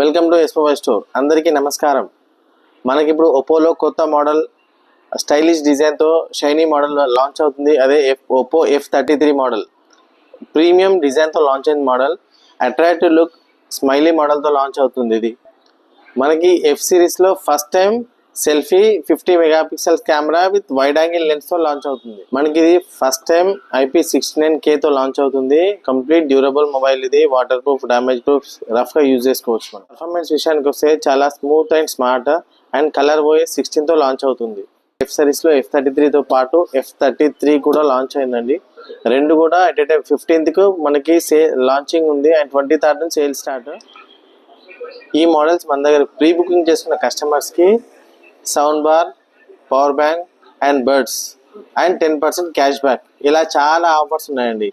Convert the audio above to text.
Welcome to SPY store. అందరికీ నమస్కారం. మనకి ఇప్పుడు ఒప్పోలో కొత్త మోడల్ స్టైలిష్ డిజైన్తో షైనీ మోడల్ లాంచ్ అవుతుంది. అదే ఒప్పో F33 మోడల్ ప్రీమియం డిజైన్తో లాంచ్ అయిన మోడల్. అట్రాక్టివ్ లుక్ స్మైలీ మోడల్తో లాంచ్ అవుతుంది. ఇది మనకి ఎఫ్ సిరీస్లో first time selfie 50 megapixels camera with wide angle లెన్స్తో లాంచ్ అవుతుంది. మనకి ఇది ఫస్ట్ టైం IP69Kతో లాంచ్ అవుతుంది. Complete durable mobile. ఇది వాటర్ ప్రూఫ్, డ్యామేజ్ ప్రూఫ్, రఫ్గా యూజ్ చేసుకోవచ్చు. మనం పర్ఫార్మెన్స్ విషయానికి వస్తే చాలా smooth and smart and colour OS 16తో launch అవుతుంది. ఎఫ్ సిరీస్లో F33తో పాటు F33 కూడా లాంచ్ అయిందండి. రెండు కూడా ఎట్ ఏ టైం 15th మనకి లాంచింగ్ ఉంది అండ్ 23rd సేల్ స్టార్ట్. ఈ మోడల్స్ మన దగ్గర ప్రీ బుకింగ్ చేసుకున్న కస్టమర్స్కి sound bar, power bank and birds and 10% cash back, ఇలా చాలా ఆఫర్స్ ఉన్నాయండి.